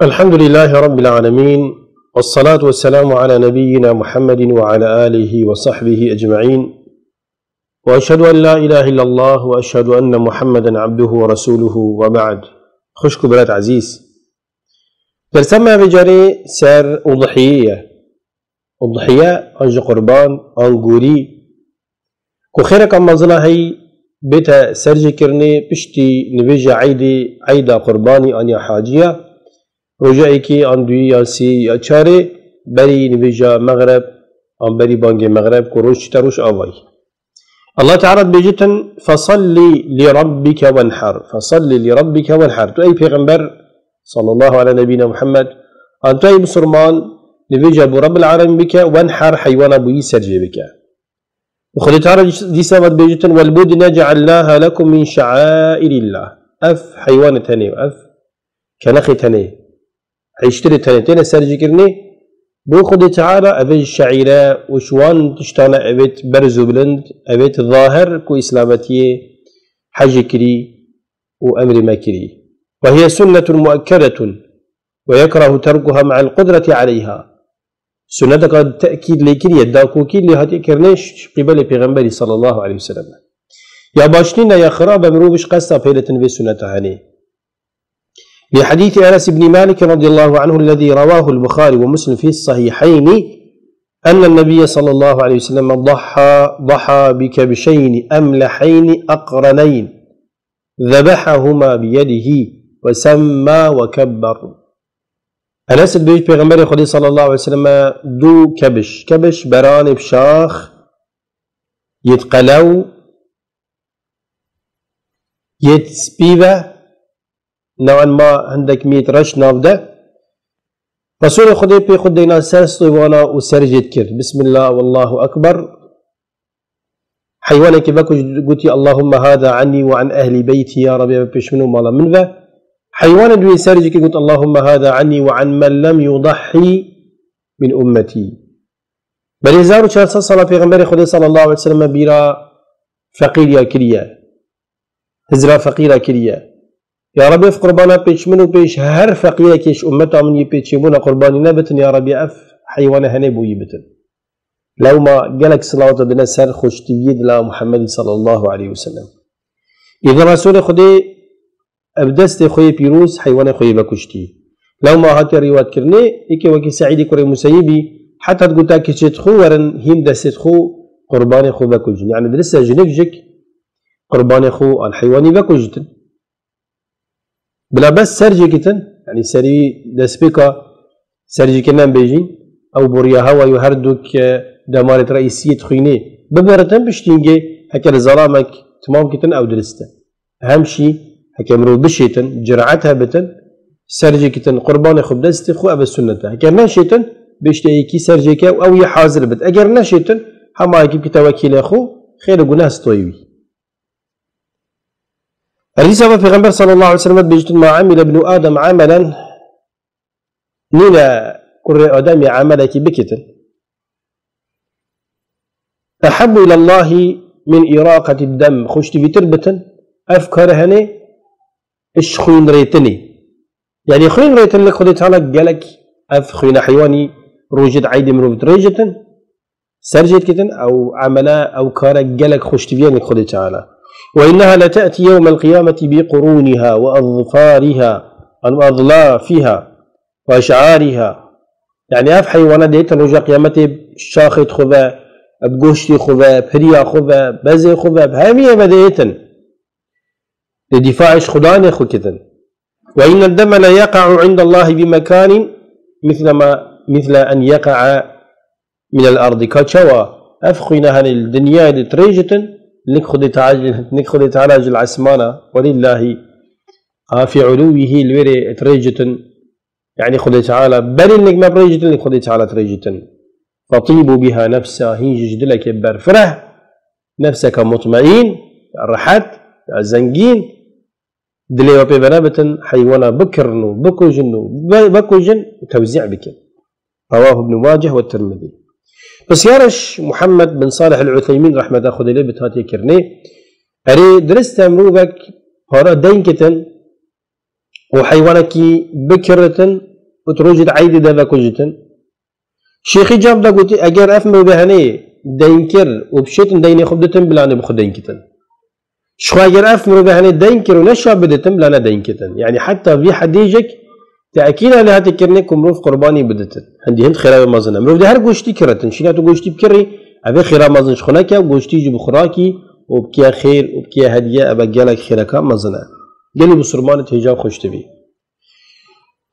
الحمد لله رب العالمين، والصلاة والسلام على نبينا محمد وعلى آله وصحبه أجمعين، وأشهد أن لا إله إلا الله وأشهد أن محمدا عبده ورسوله، وبعد. خشك بلاد عزيز برسمها بجاري سر أضحية أنج قربان أنجوري كخيرك أمازنا هي بيتا سرجي كرني بشتي نبيجا عيدا قرباني أنيا حاجية رجعي كي أندوي يا سي يا چاري بري نبيجا مغرب أم بري بانجي مغرب كروش تروش أواي. الله تعالى بيجتن فصلي لربك وانحر، فصلي لربك وانحر. تو أي پیغمبر صلى الله على نبينا محمد أن تو أي بسرمان نبيجا برب العالمين بك وانحر حيوانا بوي سرجي بك. وخذ تعالى دي سبب بيجتن والبدن جعلناها لكم من شعائر الله. أف حيوان تاني أف كنخي تاني عيشتري تاني سرجي كرني بو خد تعالى أبي الشعيرة وشوان تشتانا أبيت برزو بلند أبيت ظاهر كو إسلامتي حج كري وأمر ما كري، وهي سنة مؤكدة ويكره تركها مع القدرة عليها. سنة قد تأكيد لكري الداكو كي اللي هاتي كرنيش قبل پیغمبري صلى الله عليه وسلم. يا باشنين يا خراب مروبش قصة بيلة في سنة هاني. لحديث أنس بن مالك رضي الله عنه الذي رواه البخاري ومسلم في الصحيحين أن النبي صلى الله عليه وسلم ضحى بكبشين أملحين أقرنين ذبحهما بيده وسمى وكبر. أنس بن پیغمبر خدا صلى الله عليه وسلم دو كبش بران بشاخ يتقلو يتسبيبه نوعا ما عندك 100 رش نافده. رسول خدي بي خدينا سرس طيوانا وسرجت كر بسم الله والله أكبر. حيوانك بكو قلتي اللهم هذا عني وعن أهل بيتي يا ربي بيش منو مالا من ذا. حيوان دوي سرجك قلت اللهم هذا عني وعن من لم يضحي من أمتي. بل يزارو شخص صلى في غنبري خدي صلى الله عليه وسلم بيرا فقير يا كريا هزرا فقيرا كريا يا ربي في قربانا بيش منو بيش هر فقيرة كيش أمتا من يبيتشيبونا قرباني نبتن يا ربي أف حيوانا هنبو يبتن. لو ما قالك صلاة بنا سر خوش تبيد لا محمد صلى الله عليه وسلم. إذا رسول خدي أبدست خوي بيروز حيوانا خوي بكشتي. لو ما هاتي ريوات كرني إيكي وكي سعيدي كوري مسيبي حتى تقول تاكي تشتخو ورن هيم دست خو قرباني خو بكوجن، يعني درسة جنك جك قرباني خو الحيواني بكوجتن بلا بس سرجي كتن، يعني سري دسبيكا سرجي كنان بيجين او بوريا هوا يهردوك دمارة رئيسية خيني ببرتن بشتينجي هكا لظلامك تمام كتن او درسته. اهم شي هكا مرو بشيتن جرعتها بتن سرجي كتن قربان خب دستي خو ابا السنة هكا ناشيتن بشتيكي سرجي كاو او يحاضر بت اگر ناشيتن هما يكيب كتوكيل اخو خير قناه ستويوي. الرسالة في غنبر صلى الله عليه وسلم بيجت ما عمل ابن آدم عملا نينا كر آدمي عملك بكتن أحب إلى الله من إراقة الدم خشت بتربة أفكار هني إيش خوين ريتني، يعني خوين ريتن لك خدت على جالك أف خوين حيواني روجد عيد مروفت ريجتن سرجت كتن أو عملا أو كار جالك خشت بيان لك خدت على. وإنها لتأتي يوم القيامة بقرونها وأظفارها وأظلافها وأشعارها، يعني أف حيوانات ديت رجع قيامته شاخت خذا بقوشتي خذا بريا خذا بزي خذا بهامية بديتن لدفاعش خدان خكتن. وإن الدم لا يقع عند الله بمكان مثل أن يقع من الأرض كشوا أفخينها للدنيا لتريجتن لك خدي تعالج العسمانة ولله في علوه الوري تريجتن، يعني خدي تعالى بل انك ما بريجتن لك خدي تعالى تريجتن. فطيبوا بها نفسها هيج جدلك برفره نفسك مطمئن رحت زنجين دلي وبي بنابتن حيوانا بكرنو بكوجن وتوزيع بك. رواه ابن ماجه والترمذي. بس يارش محمد بن صالح العثيمين رحمة الله خذ لي بتهاتي كرني أري درست مروبك هرا دين كتن وحيوانك بكرة وتروجد عيد دابا كوجتن شيخي جاب دا قلت اجر افهم بهني دينكر وبشيت ديني خبدتن بلا بخد دينكتن شو اجر افهم بهني دينكر ونشا بدتن بلا دينكتن يعني حتى في حديجك تاكيد على هتكرنك مروف قرباني بدتن عندي هند خيرا مازن مروف ده هر غوشتي كرتن شيناتو غوشتي بكري ابي خيرا مازن شخناكا وغوشتي جي بخراكي وبكيا خير وبكيا هديه ابا جالك خيركا مازنا قال لي بسرمان تهجاب خوش تبي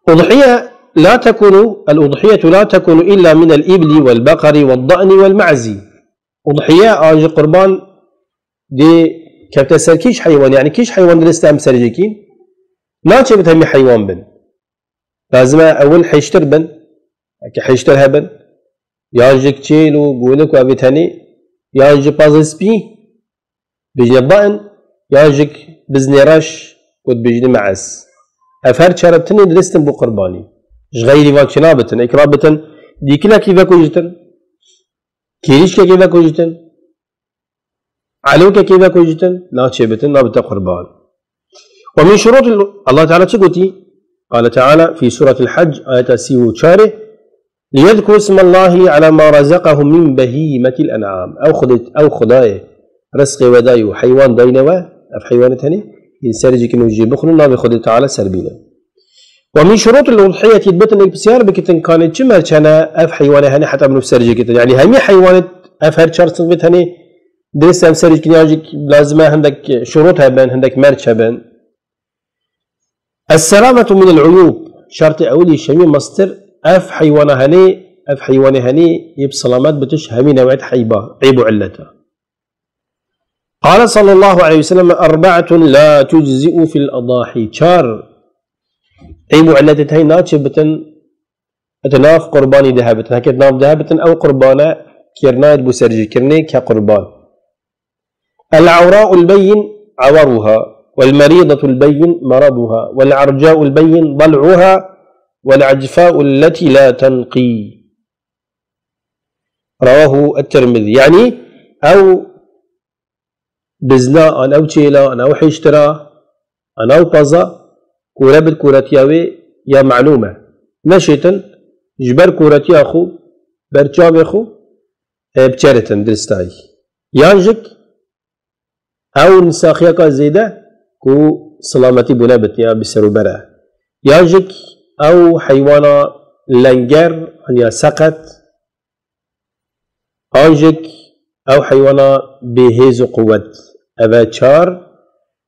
أضحية لا تكون الأضحية لا تكون إلا من الإبل والبقر والضأن والمعز أضحية آج قربان دي كبتسر كيش حيوان يعني كيش حيوان درستهم سرجكين لا تبتهم حيوان بن لازم أول حيشتر بن حيشتر هبن ياجك تشيلو قولك وابتهني ياجك بازس بي بيجي الضأن ياجك بزني رش ود بيجي معز أفر شربتني درستن بو قرباني غيري واكشنا بتن إكرام بتن دي كلا كيفا كوجتن كيريش كيفا كوجتن علوك كيفا كوجتن لا تشبتن لا بتا قربان ومن شروط الله تعالى تشكوتي قال تعالى في سورة الحج آية سيو شاره ليذكروا اسم الله على ما رزقهم من بهيمة الأنعام أو خداية رزق ودايو حيوان دينوا أف حيوان تاني ينسرجك إنه يجيب بخل الله بخد تعالى سربينا ومن شروط الأضحية يثبت إنك بسيار بكتن كانت جمر كان أف حيوان هني حتى من سرجك يعني همي حيوان أف هر شرط ثبت هني درس أم سرجك نياجك لازم عندك شروطها بين عندك مرش بين السلامة من العيوب شرط أولي شمي مصدر أف حيوان هني يب سلامات بتش همي نوعية حيبة عيب علته قال صلى الله عليه وسلم 4 لا تجزئ في الأضاحي شار عيب علته هي ناتشبتن أتناف قرباني ذهبتن هكذا ناف ذهبتن أو قربانة كيرنايد بسرجي كرني كقربان العوراء البين عورها والمريضة البين مرضها والعرجاء البين ضلعها والعجفاء التي لا تنقي رواه الترمذي يعني أو بزنا أو تشيلا أو حيشترا أو بازا كوربت كورتياوي يا معلومة نشيتن جبر كورتي أخو برجاب أخو بشارتن درستاي يانجك أو نساخيك زيدة كو سلامتي بنابت يا بسرو برا يانجك أو حيوانا لنجر يا سقط أنجك أو حيوانا بهيز قوة أبا شار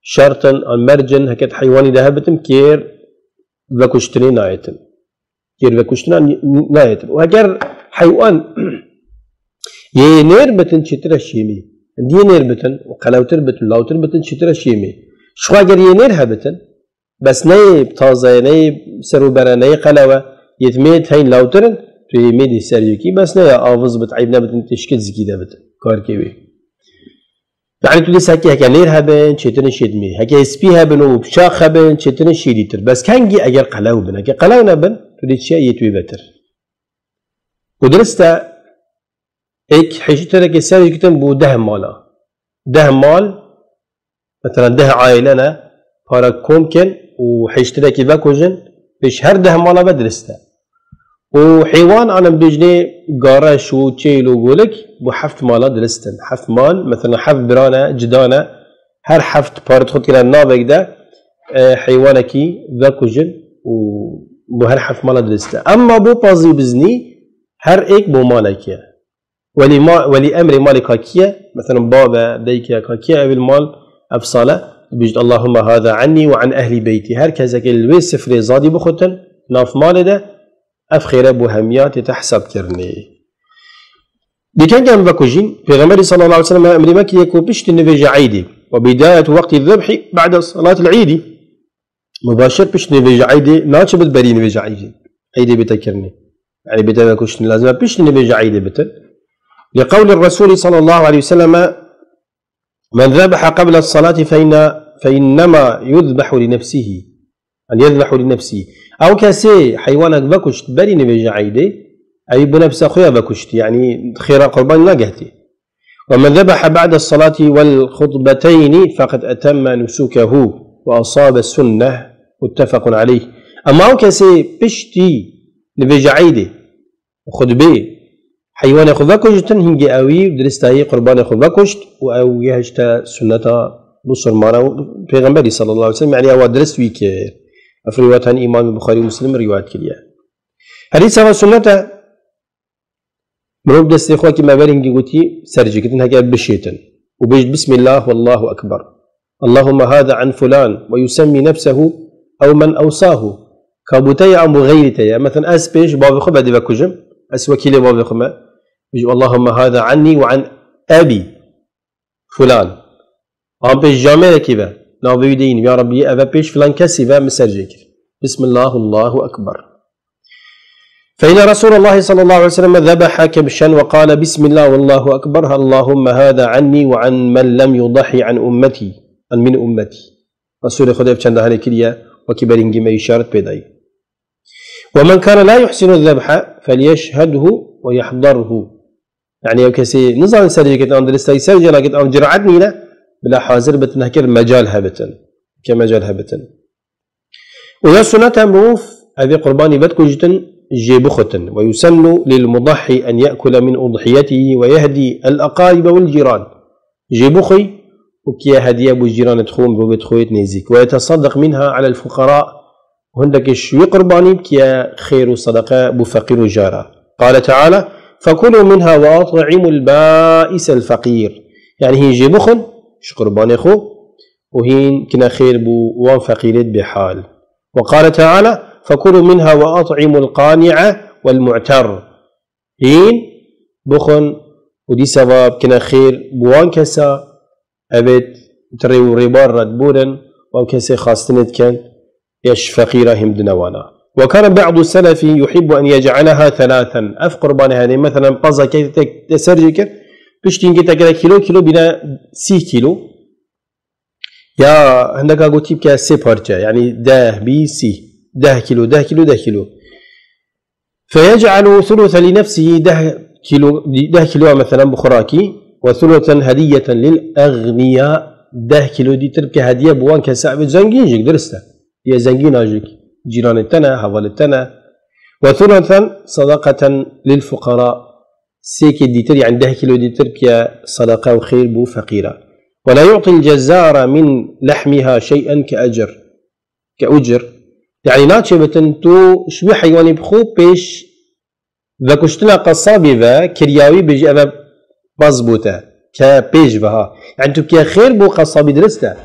شرطا المرجن هكذا حيواني ذهبتم كير وكشتني نايتم كير وكشتنا نايتم وهكذا حيوان ينير بتن شترا شيمي دي نير بتن وقلاوتر بتن لاوتر بتن شترا شيمي شو اگر ينير هبتن بس نيب تازه نيب سرو برا نيب قلاوة يتميت هين لاوترن في ميدي سريوكي بس نيا آفز بتعيب نبتن تشكل زكي دبتن كار كيوي يعني تقول ساكي هكا نير هبن شيتن شيدمي هكا سبي هبن وبشاخ هبن شيتن شيديتر بس كان جي اگر قلاو بن هكا قلاو نبن تقول شيء يتوي بتر ودرستا ايك حيشترك الساري كتن بو ده مالا ده مال مثلا ده عائلنا بارا كومكن وحيشترك باكوجن بش هر ده مالا بدرستا وحيوان انا بجني قارش وتشيل وقولك بو حفت مالا درستن حفت مال مثلا حفت برانا جدانا هر حفت بارت خد كلا نابك ده حيوانكي باكوجن وبو هر حفت مالا درستا اما بو بازي بزني هر ايك بو مالكيه ولأمر مالك كاكيا مثلا بابا ديكيا كاكيا أبي المال أفصالة بيجد اللهم هذا عني وعن أهل بيتي هركذا الوي سفر زادي بخوتن ناف مال ده أفخير بوهميات تحسب كرني دي كان جنب بكوجين في غمر صلى الله عليه وسلم أمر مكي يكون بشت النبيج عيدي وبداية وقت الذبح بعد صلاة العيد مباشر بشت النبيج عيدي ناتش بتبري نبيج عيدي بتكرني يعني بداية كوشن لازم بشت النبيج عيدي بتن لقول الرسول صلى الله عليه وسلم من ذبح قبل الصلاة فإنما يذبح لنفسه أن يذبح لنفسه أو كسي حيوانك بكشت بري نبيج عيدي أي بنفس أخويا بكشت يعني خير قربان نجهتي ومن ذبح بعد الصلاة والخطبتين فقد أتم نسكه وأصاب السنة متفق عليه. اما او كسي بشتي نبيج عيدي خطبه حيوان خو بكشتن هنجي اوي درستاي قربان خو بكشت او يهجتا سنتا بصر مانا پیغمبري صلى الله عليه وسلم يعني او درست ويك افريواتان امام البخاري ومسلم روايات كليا حديث هذا سنتا مروب دستي خو كما برنجي قوتي سرجي كتن هكا بشيتن وبيج بسم الله والله اكبر اللهم هذا عن فلان ويسمي نفسه او من اوصاه كابوتي ام غيرتي مثلا اس بيج باب خو بدي بكجم اس وكيل باب خو اللهم هذا عني وعن ابي فلان ام بيج جامع كيفا نو بيدين يا ربي ابا بيج فلان كسبا مسرجك بسم الله الله اكبر. فإن رسول الله صلى الله عليه وسلم ذبح كبشا وقال بسم الله والله أكبر اللهم هذا عني وعن من لم يضحي عن أمتي عن من أمتي. رسول خدا بچند هالي كليا وكبرنجي ما إشارة بداي. ومن كان لا يحسن الذبح فليشهده ويحضره. يعني يو كسي نظام سرجي كت أندرستاي سرجي لكن أم جرعتني لا بلا حاضر بتنهكر مجالها بتن كمجالها بتن. ويا سنة معروف هذه قرباني بدكو جتن جيبخة ويسن للمضحي أن يأكل من أضحيته ويهدي الأقارب والجيران جيبخي وكيا هدية بجيران تخوم ببتخويت نيزيك ويتصدق منها على الفقراء وهندك شوي قرباني بكيا خير صدقاء بفقير جارة. قال تعالى فكلوا منها وأطعموا البائس الفقير يعني هي جيبخن ش قرباني خو وهين كنا خير بوان فقيرت بحال. وقال تعالى فكلوا منها وأطعموا القانع والمعتر هين بخن ودي سبب كنا خير بوان كسا أبد تريو ريبار ردبورن أو كسا خاصتنت كان يش فقيرة هم دنوانا. وكان بعض السلف يحب أن يجعلها ثلاثا أفقربان هذه مثلا بازا كي تسرجك بشتين كتا كيلو بنا 6 كيلو يا هندك أقول كا سي بارجا يعني ده بي سي 10 كيلو فيجعل ثلث لنفسه 10 كيلو مثلا بخراكي وثلثا هدية للأغنياء 10 كيلو دي ترك هدية بوان كساعة زنجين جيك درسته هي زنجين اجيك جيران التنا حوال التنا وثلثا صدقة للفقراء سيكي دي تري عن 10 كيلو دي ترك صدقة وخير بو فقيرة. ولا يعطي الجزار من لحمها شيئا كأجر يعني ناتشي بتن تو شبي حيواني بخو بيش ذاكشتنا قصابي ذا كرياوي بيجي أبا مضبوطة كبيش بها يعني تو كي خير بو قصابي درسته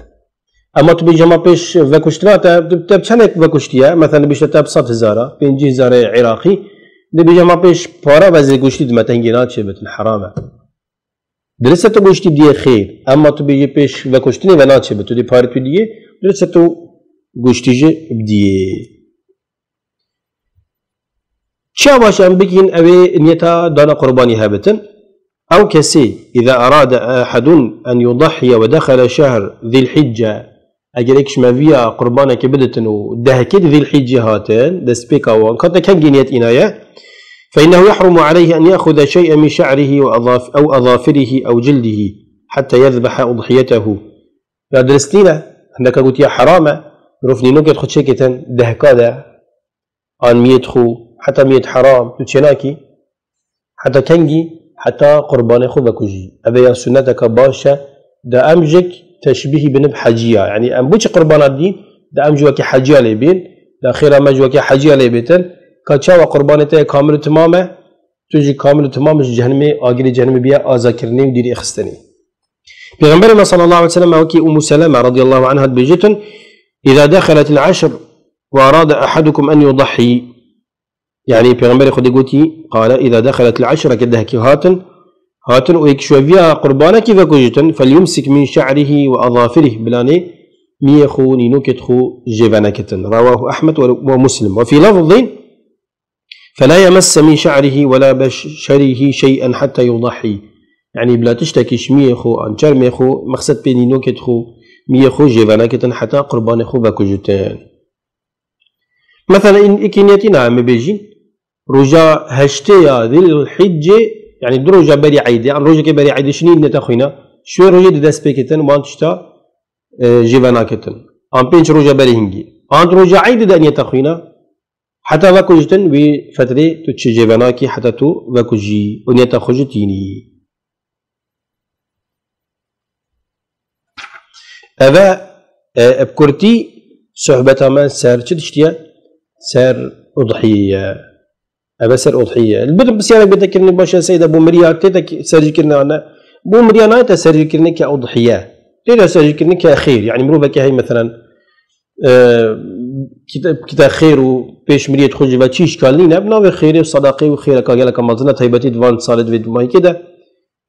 اما تو بيجي ما بيش ذاكشتنا تب شنك ذاكشتيا مثلا بيش تب 100,000 50,000 عراقي دي بيجي ما بيش بارا بزي كشتي دم تنجي ناتشي بتن حرامه درسته تو كشتي دي خير اما تو بيجي بيش ذاكشتني وناتشي بتو دي بار تو دي درسته تو گوشتیجه بدیه. چه باشم بگین اوه نیتا دانا قربانی هبتن او کسی اذا اراد احد ان يضحي ودخل شهر ذي الحجة اگر اكش مفيا قربانا كبدتن ودهكت ذي الحجة هاتن دست بيكا وان كانت كان جنيت انايا فانه يحرم عليه ان ياخذ شيئا من شعره او اظافره او جلده حتى يذبح اضحيته. لا درستينا عندك قلت يا حرامه رفني نوكت خد شكتن دهكادا عن 100 خو حتى 100 حرام تشناكي حتى كنجي حتى قربان خو بكوجي أبي سنتك باشا دا أمجك تشبيه بنب حجية يعني أم بوش قربان الدين دا أمجوك حجية لبين دا خير أمجوك حجية لبيتن كاتشا وقربانته كامل تمامه تجي كامل تمامش جهنمي آجري جهنمي بيا آزاكرني وديري اخستني. بيغمبرنا صلى الله عليه وسلم وكي أم سلمة رضي الله عنها بيجتن إذا دخلت العشر وأراد أحدكم أن يضحي يعني بيغمبر خدي قوتي قال إذا دخلت العشر كدهك هاتن ويكشوا فيها قربانك فكوجتن فليمسك من شعره وأظافره بلاني ميخو نينوكتخو جيفانكتن. رواه أحمد ومسلم. وفي لفظ فلا يمس من شعره ولا بشره شيئا حتى يضحي يعني بلا تشتكيش ميخو أنشار ميخو مقصد بيني نوكتخو ميخو جيفانكتن حتى قربانخو فكوجتن. مثلا إن إكنيتنا عم بيجين رجاء هشتيا ذي الحجة يعني دو رجاء بري عيد يعني رجاء كبري عيد شنين نتاخينا شوي رجاء دست بكتن وان تشتا جيفاناكتن ام بينش رجاء بري هنجي أنت رجع عيد دنيا تخوينا حتى وكو جتن بفترة تتشجي بناكي حتى تو وكو جي ونيا تخوجتيني أبا بكرتي صحبة ما سار تشتيا سار أضحية أبا سار أضحية البدر بس يعني بتذكرني باشا سيد أبو مريا تيتك سرجكرنا أنا أبو مريا نايت سرجكرني كأضحية تيتا سرجكرني كخير يعني مروبك هاي مثلا كتاب خير وبيش مريت خرج بتشيش كالينا بناوي خير وصداقي وخير كاجلك مازنا تهيبتي دوان صالد في دماغي كده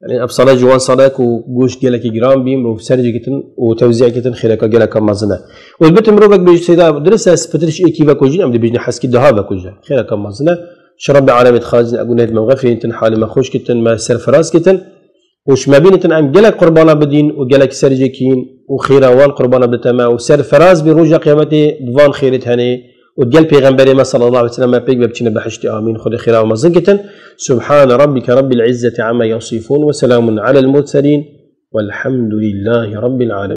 يعني أبصلا جوان صداق وجوش جلك جرام بيم وسرج كتن وتوزيع كتن خير كاجلك مازنا والبيت مروبك بيج سيدا درسها سبترش إيه كيف كوجين أم بيجنا حس كده هذا كوجا خير كمازنا شرب علامة خازن أقول هاد موقفين تن حال ما خوش كتن ما سر فراس كتن وش ما بين تن أم جلك قربانا بدين وجلك سرج كين وخير وان قربانا بتما وسر فراس بروجا قيامته دوان خيرت هني وقال بيغمبري ما صلى الله عليه وسلم ما بيك ببتشنا بحشتي آمين خذ خيرا ومزقة سبحان ربك رب العزة عما يصفون وسلام على المرسلين والحمد لله رب العالمين.